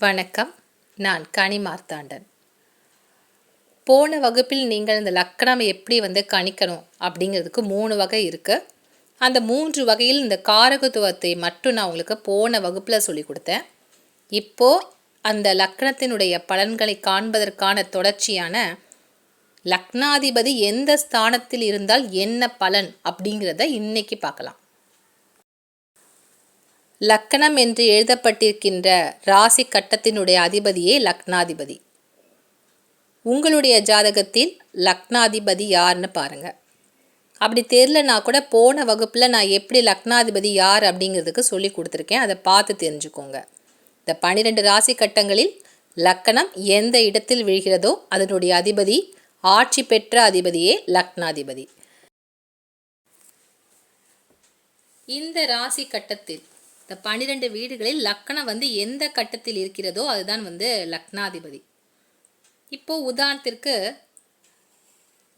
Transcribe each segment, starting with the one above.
வணக்கம். நான் கனி மார்த்தாண்டன். போன வகுப்பில் நீங்கள் இந்த லக்கணம் எப்படி கணிக்கணும் அப்படிங்கிறதுக்கு 3 வகை இருக்குது. அந்த 3 வகையில் இந்த காரகத்துவத்தை மட்டும் நான் உங்களுக்கு போன வகுப்பில் சொல்லி கொடுத்தேன். இப்போது அந்த லக்கணத்தினுடைய பலன்களை காண்பதற்கான தொடர்ச்சியான லக்னாதிபதி எந்த ஸ்தானத்தில் இருந்தால் என்ன பலன் அப்படிங்கிறத இன்னைக்கு பார்க்கலாம். லக்கணம் என்று எழுதப்பட்டிருக்கின்ற ராசி கட்டத்தினுடைய அதிபதியே லக்னாதிபதி. உங்களுடைய ஜாதகத்தில் லக்னாதிபதி யாருன்னு பாருங்கள். அப்படி தெரியலனா கூட போன வகுப்பில் நான் எப்படி லக்னாதிபதி யார் அப்படிங்கிறதுக்கு சொல்லி கொடுத்துருக்கேன். அதை பார்த்து தெரிஞ்சுக்கோங்க. இந்த 12 ராசி கட்டங்களில் லக்கணம் எந்த இடத்தில் விழுகிறதோ அதனுடைய அதிபதி ஆட்சி பெற்ற அதிபதியே லக்னாதிபதி. இந்த ராசி கட்டத்தில் இந்த 12 வீடுகளில் லக்கணம் எந்த கட்டத்தில் இருக்கிறதோ அதுதான் லக்னாதிபதி. இப்போது உதாரணத்திற்கு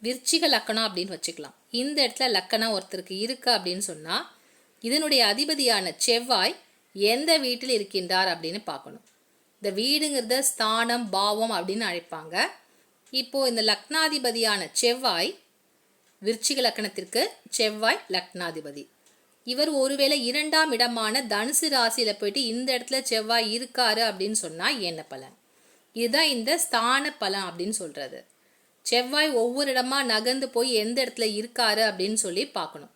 விருச்சிக லக்கணம் அப்படின்னு வச்சுக்கலாம். இந்த இடத்துல லக்கணம் ஒருத்தருக்கு இருக்கு அப்படின்னு சொன்னால் இதனுடைய அதிபதியான செவ்வாய் எந்த வீட்டில் இருக்கின்றார் அப்படின்னு பார்க்கணும். இந்த வீடுங்கிறத ஸ்தானம் பாவம் அப்படின்னு அழைப்பாங்க. இப்போது இந்த லக்னாதிபதியான செவ்வாய் விருச்சிக லக்கணத்திற்கு செவ்வாய் லக்னாதிபதி. இவர் ஒருவேளை 2ஆம் இடமான தனுசு ராசியில் போயிட்டு இந்த இடத்துல செவ்வாய் இருக்காரு அப்படின்னு சொன்னால் என்ன பலன்? இதுதான் இந்த ஸ்தான பலன் அப்படின்னு சொல்கிறது. செவ்வாய் ஒவ்வொரு இடமா நகர்ந்து போய் எந்த இடத்துல இருக்காரு அப்படின்னு சொல்லி பார்க்கணும்.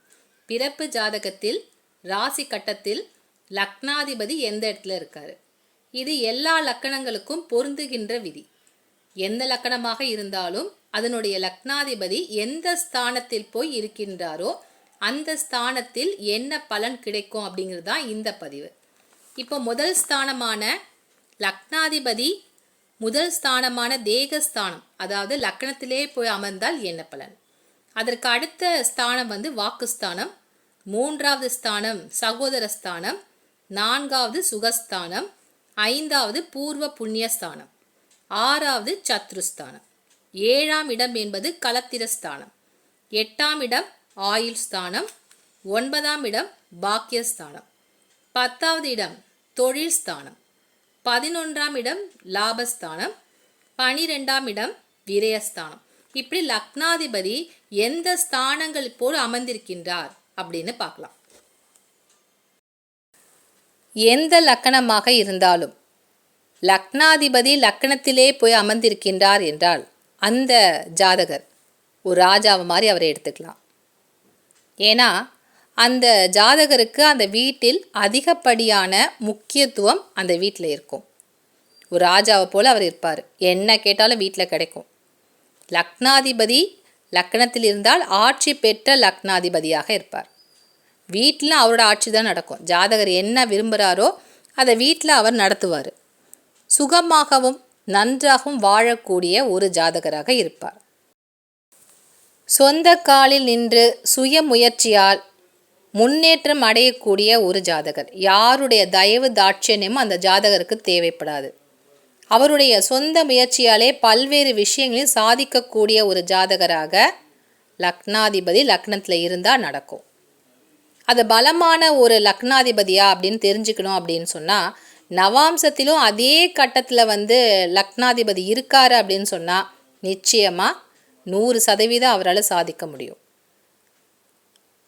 பிறப்பு ஜாதகத்தில் ராசி கட்டத்தில் லக்னாதிபதி எந்த இடத்துல இருக்காரு, இது எல்லா லக்கணங்களுக்கும் பொருந்துகின்ற விதி. எந்த லக்கணமாக இருந்தாலும் அதனுடைய லக்னாதிபதி எந்த ஸ்தானத்தில் போய் இருக்கின்றாரோ அந்த ஸ்தானத்தில் என்ன பலன் கிடைக்கும் அப்படிங்கிறது தான் இந்த பதிவு. இப்போ முதல் ஸ்தானமான லக்னாதிபதி முதல் ஸ்தானமான தேகஸ்தானம், அதாவது லக்கணத்திலே போய் அமர்ந்தால் என்ன பலன்? அதற்கு அடுத்த ஸ்தானம் வாக்குஸ்தானம், 3வது ஸ்தானம் சகோதர ஸ்தானம், 4வது சுகஸ்தானம், 5வது பூர்வ புண்ணியஸ்தானம், 6வது சத்ருஸ்தானம், 7ஆம் இடம் என்பது களத்திரஸ்தானம், 8ஆம் இடம் ஆயுள் ஸ்தானம், 9ஆம் இடம் பாக்கியஸ்தானம், 10வது இடம் தொழில் ஸ்தானம், 11ஆம் இடம் லாபஸ்தானம், 12ஆம் இடம் விரயஸ்தானம். இப்படி லக்னாதிபதி எந்த ஸ்தானங்கள் போல் அமர்ந்திருக்கின்றார் அப்படின்னு பார்க்கலாம். எந்த லக்கணமாக இருந்தாலும் லக்னாதிபதி லக்கணத்திலே போய் அமர்ந்திருக்கின்றார் என்றால் அந்த ஜாதகர் ஒரு ராஜாவை மாதிரி அவரை எடுத்துக்கலாம். ஏன்னா அந்த ஜாதகருக்கு அந்த வீட்டில் அதிகப்படியான முக்கியத்துவம் அந்த வீட்டில் இருக்கும். ஒரு ராஜாவை போல் அவர் இருப்பார். என்ன கேட்டாலும் வீட்டில் கிடைக்கும். லக்னாதிபதி லக்னத்தில் இருந்தால் ஆட்சி பெற்ற லக்னாதிபதியாக இருப்பார். வீட்டில் அவரோட ஆட்சி தான் நடக்கும். ஜாதகர் என்ன விரும்புகிறாரோ அதை வீட்டில் அவர் நடத்துவார். சுகமாகவும் நன்றாகவும் வாழக்கூடிய ஒரு ஜாதகராக இருப்பார். சொந்த காலில் நின்று சுய முயற்சியால் முன்னேற்றம் அடையக்கூடிய ஒரு ஜாதகர். யாருடைய தயவு தாட்சண்யமும் அந்த ஜாதகருக்கு தேவைப்படாது. அவருடைய சொந்த முயற்சியாலே பல்வேறு விஷயங்களையும் சாதிக்கக்கூடிய ஒரு ஜாதகராக லக்னாதிபதி லக்னத்தில் இருந்தால் நடக்கும். அது பலமான ஒரு லக்னாதிபதியா அப்படின்னு தெரிஞ்சுக்கணும் அப்படின்னு சொன்னால் நவாம்சத்திலும் அதே கட்டத்தில் லக்னாதிபதி இருக்காரு அப்படின்னு சொன்னால் நிச்சயமாக 100% அவரால் சாதிக்க முடியும்.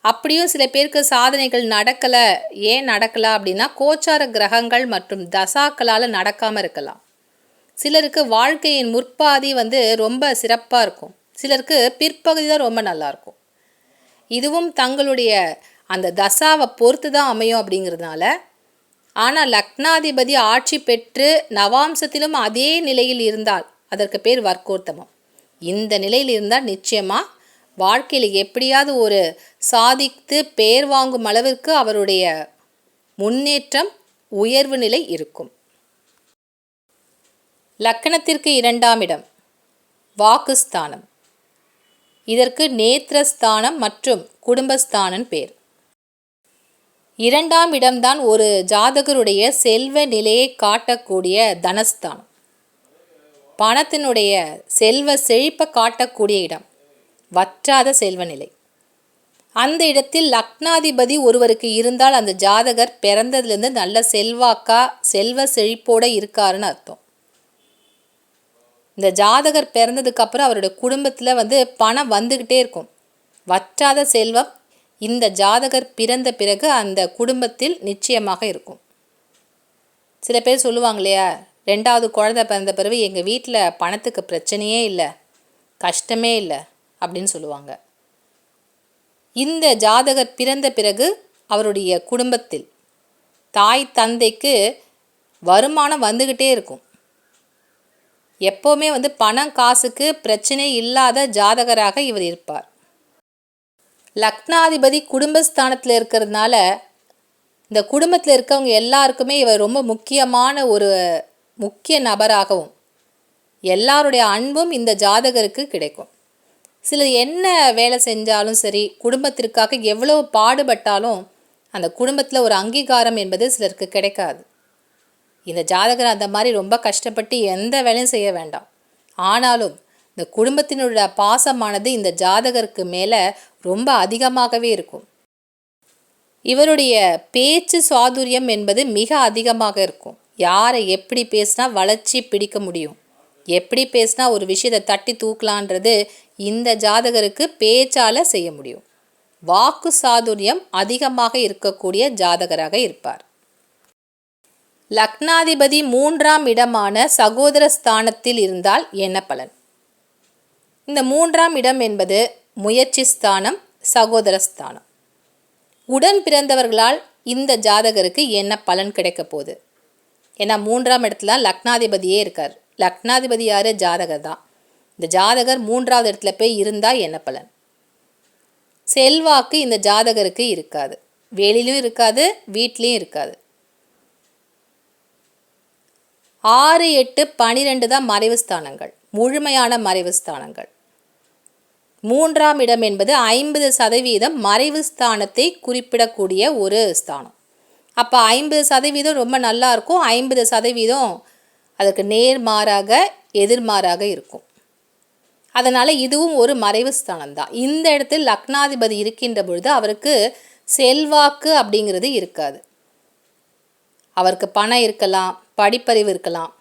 அப்படியும் சில பேருக்கு சாதனைகள் நடக்கலை. ஏன் நடக்கலை அப்படின்னா கோச்சார கிரகங்கள் மற்றும் தசாக்களால் நடக்காமல் இருக்கலாம். சிலருக்கு வாழ்க்கையின் முற்பாதி ரொம்ப சிறப்பாக இருக்கும். சிலருக்கு பிற்பகுதி தான் ரொம்ப நல்லாயிருக்கும். இதுவும் தங்களுடைய அந்த தசாவை பொறுத்து தான் அமையும் அப்படிங்கிறதுனால. ஆனால் லக்னாதிபதி ஆட்சி பெற்று நவாம்சத்திலும் அதே நிலையில் இருந்தால் அதற்கு பேர் வர்க்கோத்தமம். இந்த நிலையில் இருந்தால் நிச்சயமாக வாழ்க்கையில் எப்படியாவது ஒரு சாதித்து பேர் வாங்கும் அளவிற்கு அவருடைய முன்னேற்றம் உயர்வு நிலை இருக்கும். லக்கணத்திற்கு 2ஆம் இடம் வாக்குஸ்தானம். இதற்கு நேத்திரஸ்தானம் மற்றும் குடும்பஸ்தானம் பேர். 2ஆம் இடம்தான் ஒரு ஜாதகருடைய செல்வ நிலையை காட்டக்கூடிய தனஸ்தானம். பணத்தினுடைய செல்வ செழிப்பை காட்டக்கூடிய இடம், வற்றாத செல்வ நிலை. அந்த இடத்தில் லக்னாதிபதி ஒருவருக்கு இருந்தால் அந்த ஜாதகர் பிறந்ததுலேருந்து நல்ல செல்வாக்கா செல்வ செழிப்போடு இருக்காருன்னு அர்த்தம். இந்த ஜாதகர் பிறந்ததுக்கப்புறம் அவருடைய குடும்பத்தில் பணம் வந்துக்கிட்டே இருக்கும். வற்றாத செல்வம் இந்த ஜாதகர் பிறந்த பிறகு அந்த குடும்பத்தில் நிச்சயமாக இருக்கும். சில பேர் சொல்லுவாங்க இல்லையா, 2வது குழந்தை பிறந்த பிறகு எங்கள் வீட்டில் பணத்துக்கு பிரச்சனையே இல்லை, கஷ்டமே இல்லை அப்படின்னு சொல்லுவாங்க. இந்த ஜாதகர் பிறந்த பிறகு அவருடைய குடும்பத்தில் தாய் தந்தைக்கு வருமானம் வந்துக்கிட்டே இருக்கும். எப்போவுமே பணம் காசுக்கு பிரச்சனை இல்லாத ஜாதகராக இவர் இருப்பார். லக்னாதிபதி குடும்பஸ்தானத்தில் இருக்கிறதுனால இந்த குடும்பத்தில் இருக்கவங்க எல்லாருக்குமே இவர் ரொம்ப முக்கிய நபராகவும் எல்லாருடைய அன்பும் இந்த ஜாதகருக்கு கிடைக்கும். சிலர் என்ன வேலை செஞ்சாலும் சரி, குடும்பத்திற்காக எவ்வளோ பாடுபட்டாலும் அந்த குடும்பத்தில் ஒரு அங்கீகாரம் என்பது சிலருக்கு கிடைக்காது. இந்த ஜாதகர் அந்த மாதிரி ரொம்ப கஷ்டப்பட்டு எந்த வேலையும் செய்ய வேண்டாம். ஆனாலும் இந்த குடும்பத்தினுடைய பாசமானது இந்த ஜாதகருக்கு மேலே ரொம்ப அதிகமாகவே இருக்கும். இவருடைய பேச்சு சாதுரியம் என்பது மிக அதிகமாக இருக்கும். யாரை எப்படி பேசினா வளர்ச்சி பிடிக்க முடியும், எப்படி பேசினா ஒரு விஷயத்தை தட்டி தூக்கலான்றது இந்த ஜாதகருக்கு பேச்சால் செய்ய முடியும். வாக்கு சாதுரியம் அதிகமாக இருக்கக்கூடிய ஜாதகராக இருப்பார். லக்னாதிபதி 3ஆம் இடமான சகோதர ஸ்தானத்தில் இருந்தால் என்ன பலன்? இந்த 3ஆம் இடம் என்பது முயற்சி ஸ்தானம், சகோதர ஸ்தானம். உடன் பிறந்தவர்களால் இந்த ஜாதகருக்கு என்ன பலன் கிடைக்க போகுது? ஏன்னா 3ஆம் இடத்துல லக்னாதிபதியே இருக்கார். லக்னாதிபதி யார்? ஜாதகர் தான். இந்த ஜாதகர் 3வது இடத்துல போய் இருந்தால் என்ன பலன்? செல்வாக்கு இந்த ஜாதகருக்கு இருக்காது, வெளியிலும் இருக்காது, வீட்லேயும் இருக்காது. 6, 8, 12 தான் மறைவு ஸ்தானங்கள், முழுமையான மறைவு ஸ்தானங்கள். 3ஆம் இடம் என்பது 50% மறைவு ஸ்தானத்தை குறிப்பிடக்கூடிய ஒரு ஸ்தானம். அப்போ 50% ரொம்ப நல்லா இருக்கும், 50% அதுக்கு நேர்மாறாக எதிர்மாறாக இருக்கும். அதனால் இதுவும் ஒரு மறைவு ஸ்தானம் தான். இந்த இடத்தில் லக்னாதிபதி இருக்கின்ற பொழுது அவருக்கு செல்வாக்கு அப்படிங்கிறது இருக்காது. அவருக்கு பணம் இருக்கலாம், படிப்பறிவு இருக்கலாம்.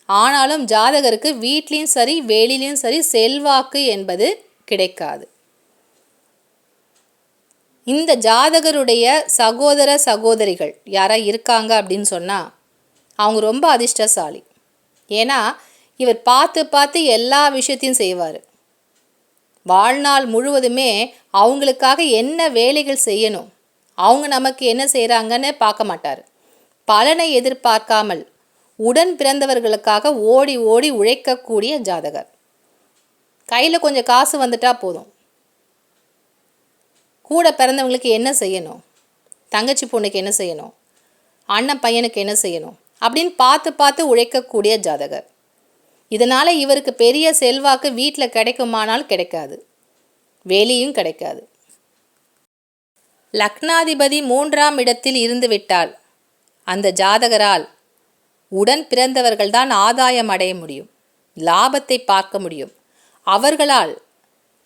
ஆனாலும் ஜாதகருக்கு வீட்லேயும் சரி வெளியிலையும் சரி செல்வாக்கு என்பது கிடைக்காது. இந்த ஜாதகருடைய சகோதர சகோதரிகள் யாரா இருக்காங்க அப்படின்னு சொன்னால் அவங்க ரொம்ப அதிர்ஷ்டசாலி. ஏன்னா இவர் பார்த்து பார்த்து எல்லா விஷயத்தையும் செய்வார். வாழ்நாள் முழுவதுமே அவங்களுக்காக என்ன வேலைகள் செய்யணும், அவங்க நமக்கு என்ன செய்கிறாங்கன்னு பார்க்க மாட்டார். பலனை எதிர்பார்க்காமல் உடன் பிறந்தவர்களுக்காக ஓடி ஓடி உழைக்கக்கூடிய ஜாதகர். கையில் கொஞ்சம் காசு வந்துட்டால் போதும், கூட பிறந்தவங்களுக்கு என்ன செய்யணும், தங்கச்சி பொண்ணுக்கு என்ன செய்யணும், அண்ணன் பையனுக்கு என்ன செய்யணும் அப்படின்னு பார்த்து பார்த்து உழைக்கக்கூடிய ஜாதகர். இதனால் இவருக்கு பெரிய செல்வாக்கு வீட்டில் கிடைக்குமானால் கிடைக்காது, வெளியும் கிடைக்காது. லக்னாதிபதி 3ஆம் இடத்தில் இருந்து விட்டால் அந்த ஜாதகரால் உடன் பிறந்தவர்கள்தான் ஆதாயம் அடைய முடியும், லாபத்தை பார்க்க முடியும். அவர்களால்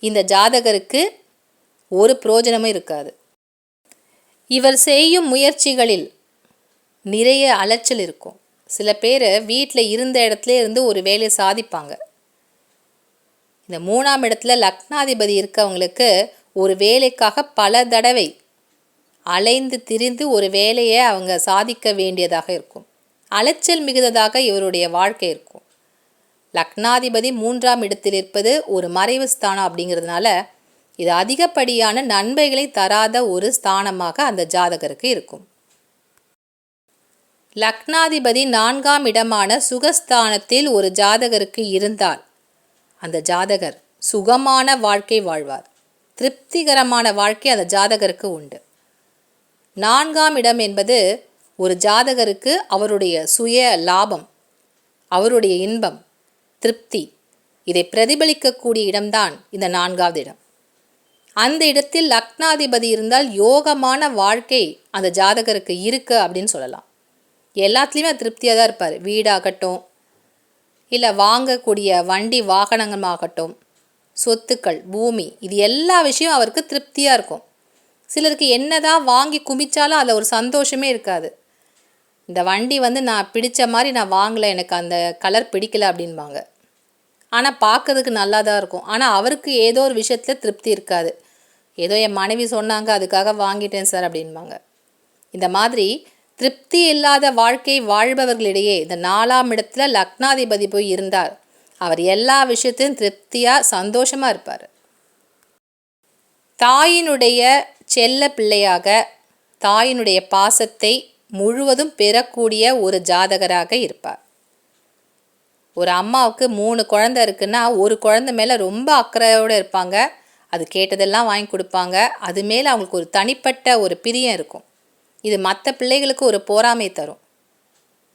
இந்த ஜாதகருக்கு ஒரு பிரயோஜனமும் இருக்காது. இவர் செய்யும் முயற்சிகளில் நிறைய அலைச்சல் இருக்கும். சில பேர் வீட்டில் இருந்த இடத்துல இருந்து ஒரு வேலையை சாதிப்பாங்க. இந்த 3ஆம் இடத்துல லக்னாதிபதி இருக்கவங்களுக்கு ஒரு வேலைக்காக பல தடவை அலைந்து திரிந்து ஒரு வேலையை அவங்க சாதிக்க வேண்டியதாக இருக்கும். அலைச்சல் மிகுந்ததாக இவருடைய வாழ்க்கை இருக்கும். லக்னாதிபதி 3ஆம் இடத்தில் இருப்பது ஒரு மறைவு ஸ்தானம் அப்படிங்கிறதுனால இது அதிகப்படியான நன்மைகளை தராத ஒரு ஸ்தானமாக அந்த ஜாதகருக்கு இருக்கும். லக்னாதிபதி 4ஆம் இடமான சுகஸ்தானத்தில் ஒரு ஜாதகருக்கு இருந்தால் அந்த ஜாதகர் சுகமான வாழ்க்கை வாழ்வார். திருப்திகரமான வாழ்க்கை அந்த ஜாதகருக்கு உண்டு. 4ஆம் இடம் என்பது ஒரு ஜாதகருக்கு அவருடைய சுய லாபம், அவருடைய இன்பம், திருப்தி இதை பிரதிபலிக்கக்கூடிய இடம்தான் இந்த 4வது இடம். அந்த இடத்தில் லக்னாதிபதி இருந்தால் யோகமான வாழ்க்கை அந்த ஜாதகருக்கு இருக்கு அப்படின்னு சொல்லலாம். எல்லாத்துலேயுமே திருப்தியாக தான் இருப்பார். வீடாகட்டும், இல்லை வாங்கக்கூடிய வண்டி வாகனங்களாகட்டும், சொத்துக்கள், பூமி, இது எல்லா விஷயம் அவருக்கு திருப்தியாக இருக்கும். சிலருக்கு என்னதான் வாங்கி குமிச்சாலும் அதில் ஒரு சந்தோஷமே இருக்காது. இந்த வண்டி நான் பிடிச்ச மாதிரி நான் வாங்கலை, எனக்கு அந்த கலர் பிடிக்கல அப்படின்பாங்க. ஆனால் பார்க்கறதுக்கு நல்லா தான் இருக்கும். ஆனால் அவருக்கு ஏதோ ஒரு விஷயத்தில் திருப்தி இருக்காது. ஏதோ என் மனைவி சொன்னாங்க அதுக்காக வாங்கிட்டேன் சார் அப்படின்பாங்க. இந்த மாதிரி திருப்தி இல்லாத வாழ்க்கை வாழ்பவர்களிடையே இந்த 4ஆம் இடத்துல லக்னாதிபதி போய் இருந்தார். அவர் எல்லா விஷயத்தையும் திருப்தியாக சந்தோஷமாக இருப்பார். தாயினுடைய செல்ல பிள்ளையாக தாயினுடைய பாசத்தை முழுவதும் பெறக்கூடிய ஒரு ஜாதகராக இருப்பார். ஒரு அம்மாவுக்கு 3 குழந்தை இருக்குன்னா ஒரு குழந்தை மேலே ரொம்ப அக்கறையோடு இருப்பாங்க. அது கேட்டதெல்லாம் வாங்கி கொடுப்பாங்க. அது மேலே அவங்களுக்கு ஒரு தனிப்பட்ட ஒரு பிரியம் இருக்கும். இது மற்ற பிள்ளைகளுக்கு ஒரு பொறாமை தரும்.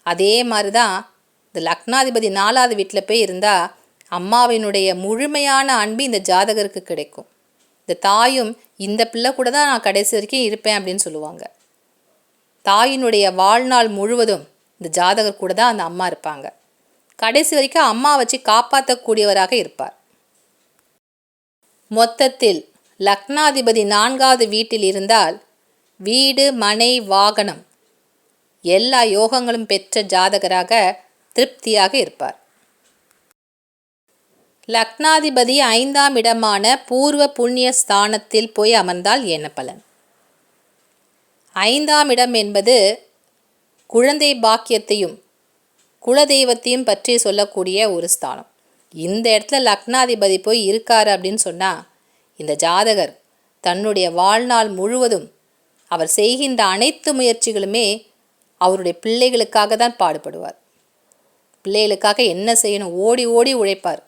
அதே மாதிரி தான் இந்த லக்னாதிபதி 4ஆவது வீட்டில் போய் இருந்தால் அம்மாவினுடைய முழுமையான அன்பு இந்த ஜாதகருக்கு கிடைக்கும். இந்த தாயும் இந்த பிள்ளை கூட தான் நான் கடைசி வரைக்கும் இருப்பேன் அப்படின்னு சொல்லுவாங்க. தாயினுடைய வாழ்நாள் முழுவதும் இந்த ஜாதகர் கூட தான் அந்த அம்மா இருப்பாங்க. கடைசி வரைக்கும் அம்மா வச்சு காப்பாற்றக்கூடியவராக இருப்பார். மொத்தத்தில் லக்னாதிபதி 4ஆவது வீட்டில் இருந்தால் வீடு, மனை, வாகனம் எல்லா யோகங்களும் பெற்ற ஜாதகராக திருப்தியாக இருப்பார். லக்னாதிபதி 5ஆம் இடமான பூர்வ புண்ணிய ஸ்தானத்தில் போய் அமர்ந்தால் என்ன பலன்? 5ஆம் இடம் என்பது குழந்தை பாக்கியத்தையும் குலதெய்வத்தையும் பற்றி சொல்லக்கூடிய ஒரு ஸ்தானம். இந்த இடத்துல லக்னாதிபதி போய் இருக்காரு அப்படின்னு சொன்னால் இந்த ஜாதகர் தன்னுடைய வாழ்நாள் முழுவதும் அவர் செய்கின்ற அனைத்து முயற்சிகளுமே அவருடைய பிள்ளைகளுக்காக தான் பாடுபடுவார். பிள்ளைகளுக்காக என்ன செய்யணும் ஓடி ஓடி உழைப்பார்.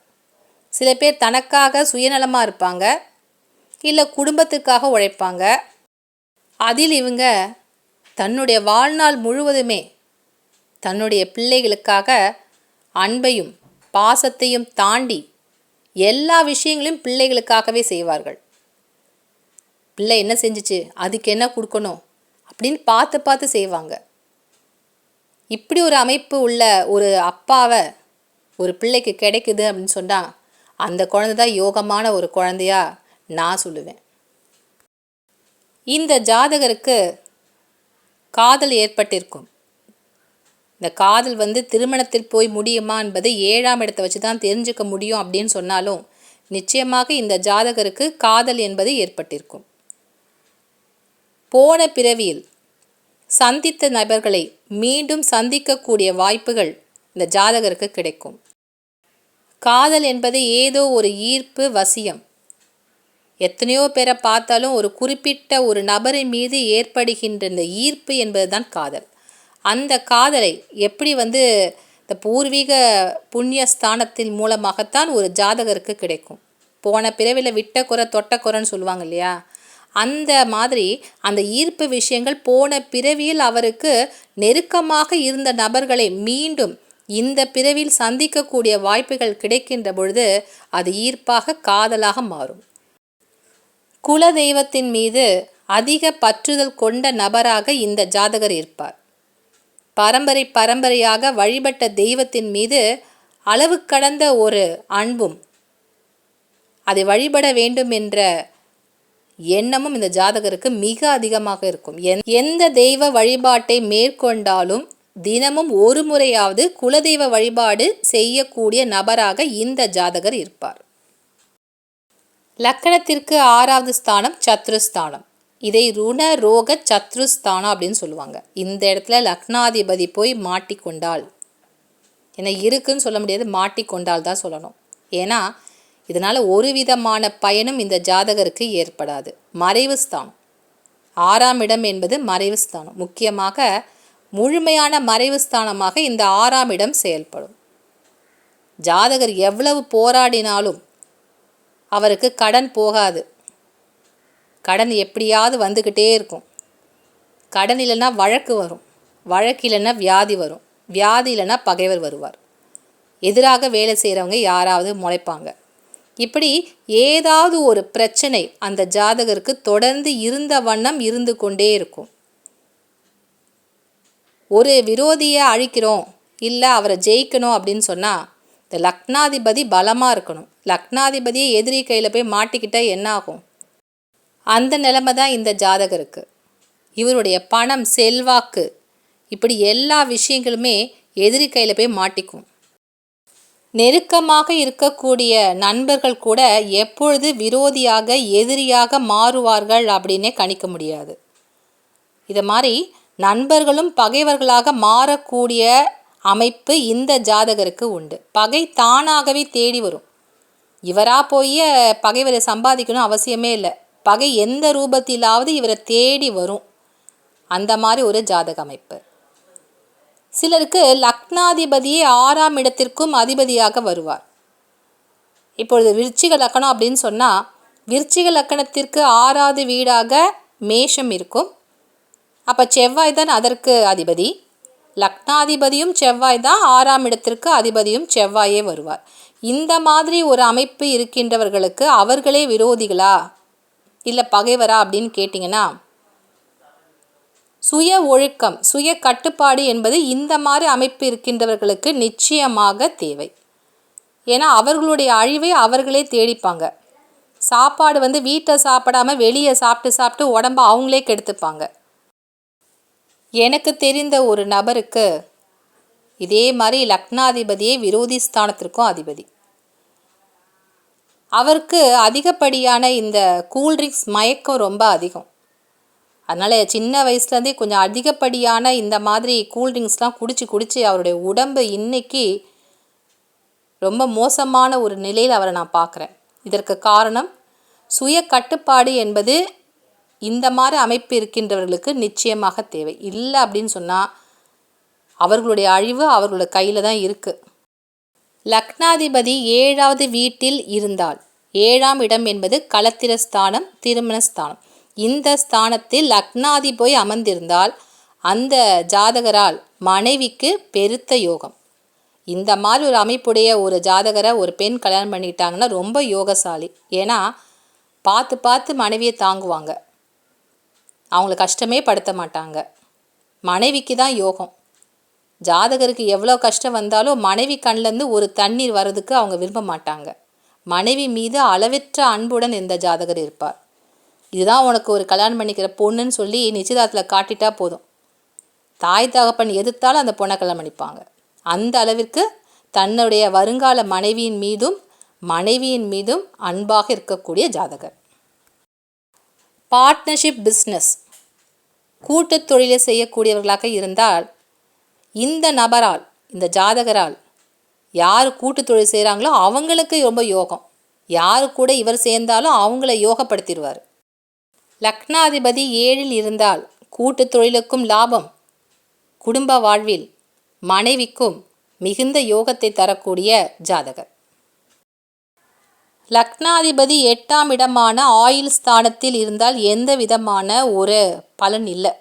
சில பேர் தனக்காக சுயநலமாக இருப்பாங்க, இல்லை குடும்பத்துக்காக உழைப்பாங்க. அதில் இவங்க தன்னுடைய வாழ்நாள் முழுவதுமே தன்னுடைய பிள்ளைகளுக்காக அன்பையும் பாசத்தையும் தாண்டி எல்லா விஷயங்களையும் பிள்ளைகளுக்காகவே செய்வார்கள். பிள்ளை என்ன செஞ்சிச்சு, அதுக்கு என்ன கொடுக்கணும் அப்படின்னு பார்த்து பார்த்து செய்வாங்க. இப்படி ஒரு அமைப்பு உள்ள ஒரு அப்பாவை ஒரு பிள்ளைக்கு கிடைக்குது அப்படின்னு சொன்னால் அந்த குழந்தை தான் யோகமான ஒரு குழந்தையா நான் சொல்லுவேன். இந்த ஜாதகருக்கு காதல் ஏற்பட்டிருக்கும். இந்த காதல் திருமணத்தில் போய் முடியுமா என்பது 7ஆம் இடத்தை வச்சு தான் தெரிஞ்சுக்க முடியும் அப்படின்னு சொன்னாலும் நிச்சயமாக இந்த ஜாதகருக்கு காதல் என்பது ஏற்பட்டிருக்கும். போன பிறவியில் சந்தித்த நபர்களை மீண்டும் சந்திக்கக்கூடிய வாய்ப்புகள் இந்த ஜாதகருக்கு கிடைக்கும். காதல் என்பது ஏதோ ஒரு ஈர்ப்பு, வசியம். எத்தனையோ பேரை பார்த்தாலும் ஒரு குறிப்பிட்ட ஒரு நபரின் மீது ஏற்படுகின்ற இந்த ஈர்ப்பு என்பது தான் காதல். அந்த காதலை எப்படி இந்த பூர்வீக புண்ணிய ஸ்தானத்தின் மூலமாகத்தான் ஒரு ஜாதகருக்கு கிடைக்கும். போன பிறவியில் விட்ட குறை தொட்ட குறைன்னு சொல்லுவாங்க இல்லையா, அந்த மாதிரி அந்த ஈர்ப்பு விஷயங்கள் போன பிறவியில் அவருக்கு நெருக்கமாக இருந்த நபர்களை மீண்டும் இந்த பிறவியில் சந்திக்கக்கூடிய வாய்ப்புகள் கிடைக்கின்ற பொழுது அது ஈர்ப்பாக காதலாக மாறும். குல தெய்வத்தின் மீது அதிக பற்றுதல் கொண்ட நபராக இந்த ஜாதகர் இருப்பார். பரம்பரையாக வழிபட்ட தெய்வத்தின் மீது அளவு கடந்த ஒரு அன்பும் அதை வழிபட வேண்டும் என்ற எண்ணமும் இந்த ஜாதகருக்கு மிக அதிகமாக இருக்கும். எந்த தெய்வ வழிபாட்டை மேற்கொண்டாலும் தினமும் ஒரு முறையாவது குலதெய்வ வழிபாடு செய்யக்கூடிய நபராக இந்த ஜாதகர் இருப்பார். லக்கணத்திற்கு 6வது ஸ்தானம் சத்ருஸ்தானம். இதை ருண ரோக சத்ருஸ்தானம் அப்படின்னு சொல்லுவாங்க. இந்த இடத்துல லக்னாதிபதி போய் மாட்டிக்கொண்டால், ஏன்னா இருக்குன்னு சொல்ல முடியாது, மாட்டிக்கொண்டால் தான் சொல்லணும். ஏன்னா இதனால் ஒரு விதமான பயனும் இந்த ஜாதகருக்கு ஏற்படாது. மறைவு ஸ்தானம். 6ஆம் இடம் என்பது மறைவு ஸ்தானம். முக்கியமாக முழுமையான மறைவு ஸ்தானமாக இந்த 6ஆம் இடம் செயல்படும். ஜாதகர் எவ்வளவு போராடினாலும் அவருக்கு கடன் போகாது. கடன் எப்படியாவது வந்துக்கிட்டே இருக்கும். கடன் இல்லைன்னா வழக்கு வரும், வழக்கு இல்லைன்னா வியாதி வரும், வியாதி இல்லைன்னா பகைவர் வருவார், எதிராக வேலை செய்கிறவங்க யாராவது முளைப்பாங்க. இப்படி ஏதாவது ஒரு பிரச்சனை அந்த ஜாதகருக்கு தொடர்ந்து இருந்த வண்ணம் இருந்து கொண்டே இருக்கும். ஒரு விரோதியை அழிக்கிறோம், இல்லை அவரை ஜெயிக்கணும் அப்படின்னு சொன்னால் இந்த லக்னாதிபதி பலமாக இருக்கணும். லக்னாதிபதியை எதிரி கையில் போய் மாட்டிக்கிட்டால் என்ன ஆகும்? அந்த நிலைமை தான் இந்த ஜாதகருக்கு. இவருடைய பணம், செல்வாக்கு, இப்படி எல்லா விஷயங்களுமே எதிரி கையில் போய் மாட்டிக்கும். நெருக்கமாக இருக்கக்கூடிய நண்பர்கள் கூட எப்பொழுது விரோதியாக, எதிரியாக மாறுவார்கள் அப்படின்னே கணிக்க முடியாது. இதை மாதிரி நண்பர்களும் பகைவர்களாக மாறக்கூடிய அமைப்பு இந்த ஜாதகருக்கு உண்டு. பகை தானாகவே தேடி வரும். இவராக போய் பகைவரை சம்பாதிக்கணும் அவசியமே இல்லை. பகை எந்த ரூபத்திலாவது இவரை தேடி வரும். அந்த மாதிரி ஒரு ஜாதக அமைப்பு. சிலருக்கு லக்னாதிபதியே 6ஆம் இடத்திற்கும் அதிபதியாக வருவார். இப்பொழுது விருச்சிக லக்கணம் அப்படின்னு சொன்னால், விருச்சிக லக்கணத்திற்கு 6வது வீடாக மேஷம் இருக்கும். அப்போ செவ்வாய் தான் அதற்கு அதிபதி. லக்னாதிபதியும் செவ்வாய் தான், 6ஆம் இடத்திற்கு அதிபதியும் செவ்வாயே வருவார். இந்த மாதிரி ஒரு அமைப்பு இருக்கின்றவர்களுக்கு அவர்களே விரோதிகளா இல்லை பகைவரா அப்படின்னு கேட்டிங்கன்னா, சுய ஒழுக்கம், சுய கட்டுப்பாடு என்பது இந்த மாதிரி அமைப்பு இருக்கின்றவர்களுக்கு நிச்சயமாக தேவை. ஏன்னா அவர்களுடைய அழிவை அவர்களே தேடிப்பாங்க. சாப்பாடு வீட்டில் சாப்பிடாமல் வெளியே சாப்பிட்டு உடம்ப அவங்களே கெடுத்துப்பாங்க. எனக்கு தெரிந்த ஒரு நபருக்கு இதே மாதிரி லக்னாதிபதியே விரோதி ஸ்தானத்திற்கும் அதிபதி. அவருக்கு அதிகப்படியான இந்த கூல்ட்ரிங்க்ஸ் மயக்கம் ரொம்ப அதிகம். அதனால் சின்ன வயசுலேருந்தே கொஞ்சம் அதிகப்படியான இந்த மாதிரி கூல்ட்ரிங்க்ஸ்லாம் குடித்து அவருடைய உடம்பு இன்னைக்கு ரொம்ப மோசமான ஒரு நிலையில் அவரை நான் பார்க்குறேன். இதற்கு காரணம் சுய கட்டுப்பாடு என்பது இந்த மாதிரி அமைப்பு இருக்கின்றவர்களுக்கு நிச்சயமாக தேவை. இல்லை அப்படின்னு சொன்னால் அவர்களுடைய அழிவு அவர்களுடைய கையில் தான் இருக்குது. லக்னாதிபதி 7வது வீட்டில் இருந்தால், 7ஆம் இடம் என்பது களத்திரஸ்தானம், திருமணஸ்தானம். இந்த ஸ்தானத்தில் லக்னாதி போய் அமர்ந்திருந்தால் அந்த ஜாதகரால் மனைவிக்கு பெருத்த யோகம். இந்த மாதிரி ஒரு அமைப்புடைய ஒரு ஜாதகரை ஒரு பெண் கல்யாணம் பண்ணிட்டாங்கன்னா ரொம்ப யோகசாலி. ஏன்னா பார்த்து மனைவியை தாங்குவாங்க, அவங்கள கஷ்டமே படுத்த மாட்டாங்க. மனைவிக்கு தான் யோகம். ஜாதகருக்கு எவ்வளோ கஷ்டம் வந்தாலும் மனைவி கண்ணிலேருந்து ஒரு தண்ணீர் வர்றதுக்கு அவங்க விரும்ப மாட்டாங்க. மனைவி மீது அளவற்ற அன்புடன் இந்த ஜாதகர் இருப்பார். இதுதான் உனக்கு ஒரு கல்யாணம் பண்ணிக்கிற பொண்ணுன்னு சொல்லி நிச்சயதார்த்தத்தில் காட்டிட்டா போதும், தாய் தகப்பன் எதிர்த்தாலும் அந்த பொண்ணை கல்யாணம் பண்ணிப்பாங்க. அந்த அளவிற்கு தன்னுடைய வருங்கால மனைவியின் மீதும் அன்பாக இருக்கக்கூடிய ஜாதகர். பார்ட்னர்ஷிப் பிஸ்னஸ், கூட்டு தொழிலை செய்யக்கூடியவர்களாக இருந்தால் இந்த நபரால், இந்த ஜாதகரால் யார் கூட்டு தொழில் செய்கிறாங்களோ அவங்களுக்கு ரொம்ப யோகம். யார் கூட இவர் சேர்ந்தாலும் அவங்கள யோகப்படுத்திடுவார். லக்னாதிபதி 7இல் இருந்தால் கூட்டு தொழிலுக்கும் லாபம், குடும்ப வாழ்வில் மனைவிக்கும் மிகுந்த யோகத்தை தரக்கூடிய ஜாதகர். லக்னாதிபதி 8ஆம் இடமான ஆயுள் ஸ்தானத்தில் இருந்தால் எந்த விதமான ஒரு பலன் இல்லை.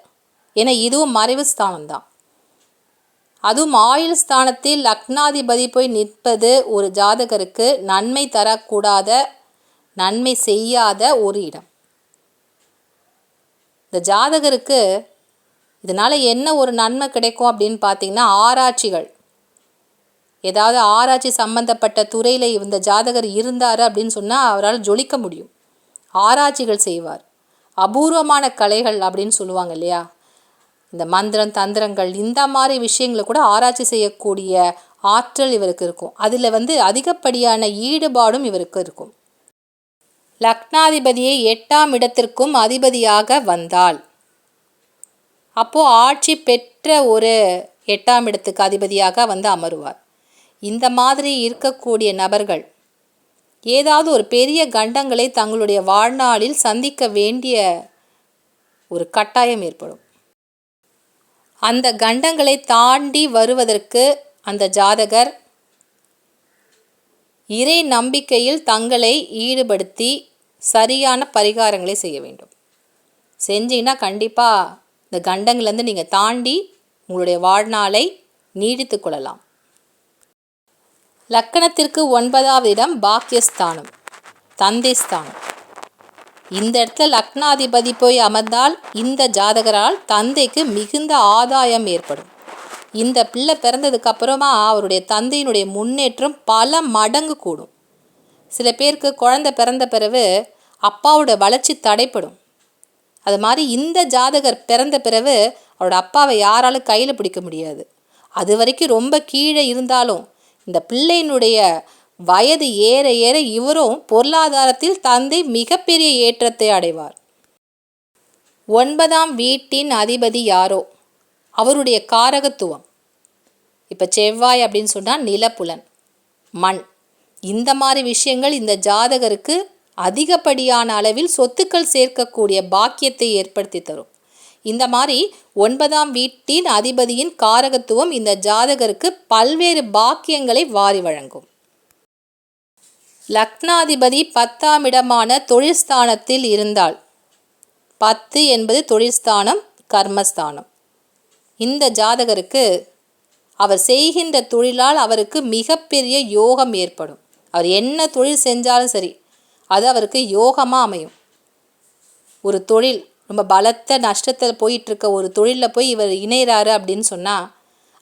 ஏன்னா இதுவும் மறைவு ஸ்தானம்தான். அதுவும் ஆயுள் ஸ்தானத்தில் லக்னாதிபதி போய் நிற்பது ஒரு ஜாதகருக்கு நன்மை தரக்கூடாத, நன்மை செய்யாத ஒரு இடம். இந்த ஜாதகருக்கு இதனால் என்ன ஒரு நன்மை கிடைக்கும் அப்படின்னு பார்த்தீங்கன்னா, ஆராய்ச்சிகள், ஏதாவது ஆராய்ச்சி சம்பந்தப்பட்ட துறையில் இந்த ஜாதகர் இருந்தார் அப்படின்னு சொன்னால் அவரால் ஜொலிக்க முடியும். ஆராய்ச்சிகள் செய்வார். அபூர்வமான கலைகள் அப்படின்னு சொல்லுவாங்க இல்லையா, இந்த மந்திரம் தந்திரங்கள் இந்த மாதிரி விஷயங்களை கூட ஆராய்ச்சி செய்யக்கூடிய ஆற்றல் இவருக்கு இருக்கும். அதில் அதிகப்படியான ஈடுபாடும் இவருக்கு இருக்கும். லக்னாதிபதியை 8ஆம் இடத்திற்கும் அதிபதியாக வந்தால் அப்போது ஆட்சி பெற்ற ஒரு 8ஆம் இடத்துக்கு அதிபதியாக அமருவார். இந்த மாதிரி இருக்கக்கூடிய நபர்கள் ஏதாவது ஒரு பெரிய கண்டங்களை தங்களுடைய வாழ்நாளில் சந்திக்க வேண்டிய ஒரு கட்டாயம் ஏற்படும். அந்த கண்டங்களை தாண்டி வருவதற்கு அந்த ஜாதகர் இறை நம்பிக்கையில் தங்களை ஈடுபடுத்தி சரியான பரிகாரங்களை செய்ய வேண்டும். செஞ்சீங்கன்னா கண்டிப்பாக இந்த கண்டங்கள்லேருந்து நீங்கள் தாண்டி உங்களுடைய வாழ்நாளை நீடித்து கொள்ளலாம். லக்கணத்திற்கு 9வது இடம் பாக்கியஸ்தானம், தந்தை ஸ்தானம். இந்த இடத்துல லக்னாதிபதி போய் அமர்ந்தால் இந்த ஜாதகரால் தந்தைக்கு மிகுந்த ஆதாயம் ஏற்படும். இந்த பிள்ளை பிறந்ததுக்கு அப்புறமா அவருடைய தந்தையினுடைய முன்னேற்றம் பல மடங்கு கூடும். சில பேருக்கு குழந்தை பிறந்த பிறகு அப்பாவோட வளர்ச்சி தடைப்படும். அது மாதிரி இந்த ஜாதகர் பிறந்த பிறகு அவரோட அப்பாவை யாராலும் கையில் பிடிக்க முடியாது. அது வரைக்கும் ரொம்ப கீழே இருந்தாலும் இந்த பிள்ளையினுடைய வயது ஏற ஏற இவரும் பொருளாதாரத்தில் தந்தை மிகப்பெரிய ஏற்றத்தை அடைவார். 9ஆம் வீட்டின் அதிபதி யாரோ அவருடைய காரகத்துவம். இப்போ செவ்வாய் அப்படின்னு சொன்னால் நிலப்புலன், மண், இந்த மாதிரி விஷயங்கள் இந்த ஜாதகருக்கு அதிகப்படியான அளவில் சொத்துக்கள் சேர்க்கக்கூடிய பாக்கியத்தை ஏற்படுத்தி தரும். இந்த மாதிரி 9ஆம் வீட்டின் அதிபதியின் காரகத்துவம் இந்த ஜாதகருக்கு பல்வேறு பாக்கியங்களை வாரி வழங்கும். லக்னாதிபதி 10ஆம் இடமான தொழில் ஸ்தானத்தில் இருந்தால், 10 என்பது தொழில் ஸ்தானம், கர்மஸ்தானம். இந்த ஜாதகருக்கு அவர் செய்கின்ற தொழிலால் அவருக்கு மிகப்பெரிய யோகம் ஏற்படும். அவர் என்ன தொழில் செஞ்சாலும் சரி அது அவருக்கு யோகமாக அமையும். ஒரு தொழில் ரொம்ப பலத்த நஷ்டத்தில் போயிட்டுருக்க ஒரு தொழிலில் போய் இவர் இணைகிறாரு அப்படின்னு சொன்னால்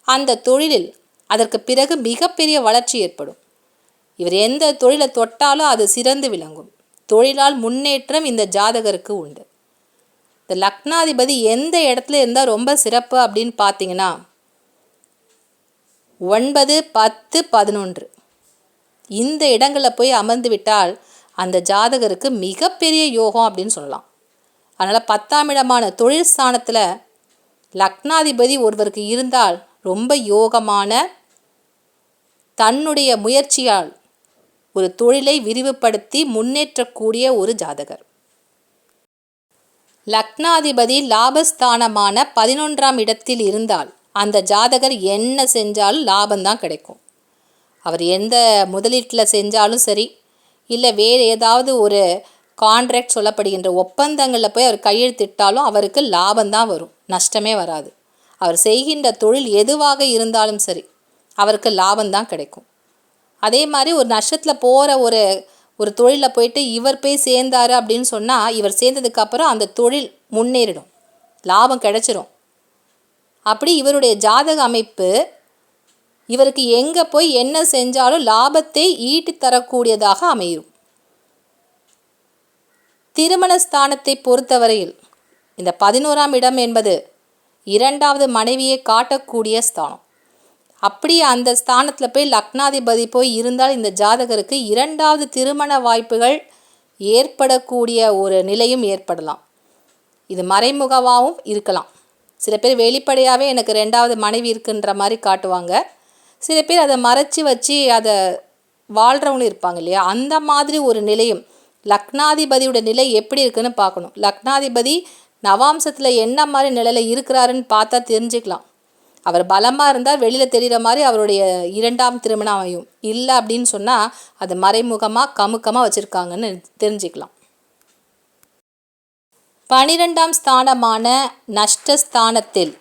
அந்த தொழிலில் அதற்கு பிறகு மிகப்பெரிய வளர்ச்சி ஏற்படும். இவர் எந்த தொழிலை தொட்டாலும் அது சிறந்து விளங்கும். தொழிலால் முன்னேற்றம் இந்த ஜாதகருக்கு உண்டு. இந்த லக்னாதிபதி எந்த இடத்துல இருந்தால் ரொம்ப சிறப்பு அப்படின்னு பார்த்தீங்கன்னா 9, 10, 11 இந்த இடங்களில் போய் அமர்ந்து விட்டால் அந்த ஜாதகருக்கு மிகப்பெரிய யோகம் அப்படின்னு சொல்லலாம். அதனால் 10ஆம் இடமான தொழில் ஸ்தானத்தில் லக்னாதிபதி ஒருவருக்கு இருந்தால் ரொம்ப யோகமான, தன்னுடைய முயற்சியால் ஒரு தொழிலை விரிவுபடுத்தி முன்னேற்றக்கூடிய ஒரு ஜாதகர். லக்னாதிபதி லாபஸ்தானமான 11ஆம் இடத்தில் இருந்தால் அந்த ஜாதகர் என்ன செஞ்சாலும் லாபம்தான் கிடைக்கும். அவர் எந்த முதலீட்டில் செஞ்சாலும் சரி, இல்லை வேறு ஏதாவது ஒரு கான்ட்ராக்ட் சொல்லப்படுகின்ற ஒப்பந்தங்களில் போய் அவர் கையெழுத்திட்டாலும் அவருக்கு லாபம்தான் வரும், நஷ்டமே வராது. அவர் செய்கின்ற தொழில் எதுவாக இருந்தாலும் சரி அவருக்கு லாபம்தான் கிடைக்கும். அதே மாதிரி ஒரு நஷ்டத்தில் போகிற ஒரு தொழிலில் போயிட்டு இவர் போய் சேர்ந்தார் அப்படின்னு சொன்னால் இவர் சேர்ந்ததுக்கப்புறம் அந்த தொழில் முன்னேறிடும், லாபம் கிடைச்சிரும். அப்படி இவருடைய ஜாதக அமைப்பு இவருக்கு எங்கே போய் என்ன செஞ்சாலும் லாபத்தை ஈட்டி தரக்கூடியதாக அமையும். திருமண ஸ்தானத்தை பொறுத்தவரையில் இந்த 11ஆம் இடம் என்பது 2வது மனைவியை காட்டக்கூடிய ஸ்தானம். அப்படி அந்த ஸ்தானத்தில் போய் லக்னாதிபதி போய் இருந்தால் இந்த ஜாதகருக்கு 2வது திருமண வாய்ப்புகள் ஏற்படக்கூடிய ஒரு நிலையும் ஏற்படலாம். இது மறைமுகமாகவும் இருக்கலாம். சில பேர் வெளிப்படையாகவே எனக்கு 2வது மனைவி இருக்குன்ற மாதிரி காட்டுவாங்க. சில பேர் அதை மறைச்சி வச்சு அதை வாழ்கிறவங்களும் இருப்பாங்க இல்லையா. அந்த மாதிரி ஒரு நிலையும் லக்னாதிபதியோட நிலை எப்படி இருக்குன்னு பார்க்கணும். லக்னாதிபதி நவாம்சத்தில் என்ன மாதிரி நிலையில் இருக்கிறாருன்னு பார்த்தா தெரிஞ்சுக்கலாம். அவர் பலமாக இருந்தால் வெளியில் தெரிகிற மாதிரி அவருடைய 2ஆம் திருமணம் அமையும். இல்லை அப்படின்னு சொன்னால் அது மறைமுகமாக கமுக்கமாக வச்சுருக்காங்கன்னு தெரிஞ்சுக்கலாம். 12ஆம் ஸ்தானமான நஷ்டஸ்தானத்தில்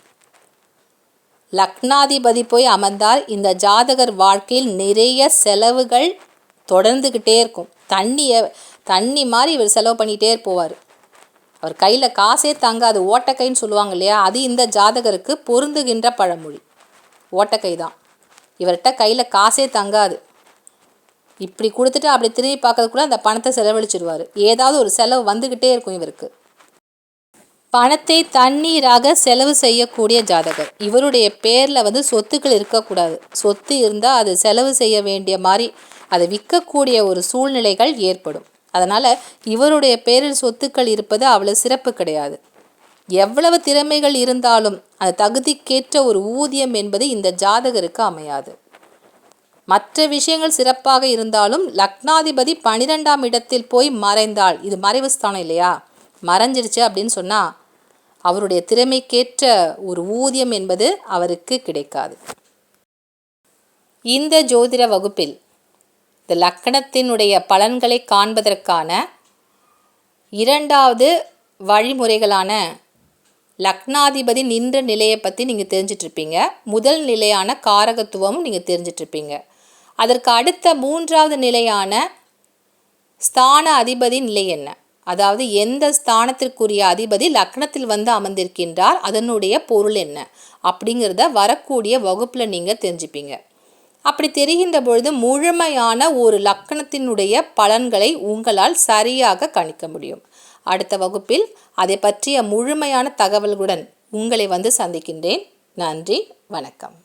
லக்னாதிபதி போய் அமர்ந்தால் இந்த ஜாதகர் வாழ்க்கையில் நிறைய செலவுகள் தொடர்ந்துக்கிட்டே இருக்கும். தண்ணி மாதிரி இவர் செலவு பண்ணிகிட்டே போவார். அவர் கையில் காசே தங்காது, ஓட்டக்கைன்னு சொல்லுவாங்க இல்லையா, அது இந்த ஜாதகருக்கு பொருந்துகின்ற பழமொழி. ஓட்டக்கை தான். இவர்கிட்ட கையில் காசே தங்காது. இப்படி கொடுத்துட்டு அப்படி திரும்பி பார்க்கறதுக்குள்ள அந்த பணத்தை செலவழிச்சிடுவார். ஏதாவது ஒரு செலவு வந்துக்கிட்டே இருக்கும் இவருக்கு. பணத்தை தண்ணீராக செலவு செய்யக்கூடிய ஜாதகர். இவருடைய பேரில் சொத்துக்கள் இருக்கக்கூடாது. சொத்து இருந்தால் அது செலவு செய்ய வேண்டிய மாதிரி அதை விற்கக்கூடிய ஒரு சூழ்நிலைகள் ஏற்படும். அதனால் இவருடைய பேரில் சொத்துக்கள் இருப்பது அவ்வளோ சிறப்பு கிடையாது. எவ்வளவு திறமைகள் இருந்தாலும் அது தகுதிக்கேற்ற ஒரு ஊதியம் என்பது இந்த ஜாதகருக்கு அமையாது. மற்ற விஷயங்கள் சிறப்பாக இருந்தாலும் லக்னாதிபதி 12ஆம் இடத்தில் போய் மறைந்தால், இது மறைவு ஸ்தானம் இல்லையா, மறைஞ்சிருச்சு அப்படின்னு சொன்னால் அவருடைய திறமைக்கேற்ற ஒரு ஊதியம் என்பது அவருக்கு கிடைக்காது. இந்த ஜோதிட வகுப்பில் இந்த லக்கணத்தினுடைய பலன்களை காண்பதற்கான 2வது வழிமுறைகளான லக்னாதிபதி நின்ற நிலையை பற்றி நீங்கள் தெரிஞ்சிட்ருப்பீங்க. முதல் நிலையான காரகத்துவமும் நீங்கள் தெரிஞ்சிட்ருப்பீங்க. அதற்கு அடுத்த 3வது நிலையான ஸ்தான அதிபதி நிலை என்ன, அதாவது எந்த ஸ்தானத்திற்குரிய அதிபதி லக்னத்தில் அமர்ந்திருக்கின்றார், அதனுடைய பொருள் என்ன அப்படிங்கிறத வரக்கூடிய வகுப்பில் நீங்கள் தெரிஞ்சுப்பீங்க. அப்படி தெரிகின்ற பொழுது முழுமையான ஒரு லக்கணத்தினுடைய பலன்களை உங்களால் சரியாக கணிக்க முடியும். அடுத்த வகுப்பில் அதை பற்றிய முழுமையான தகவல்களுடன் உங்களை வந்து சந்திக்கின்றேன். நன்றி, வணக்கம்.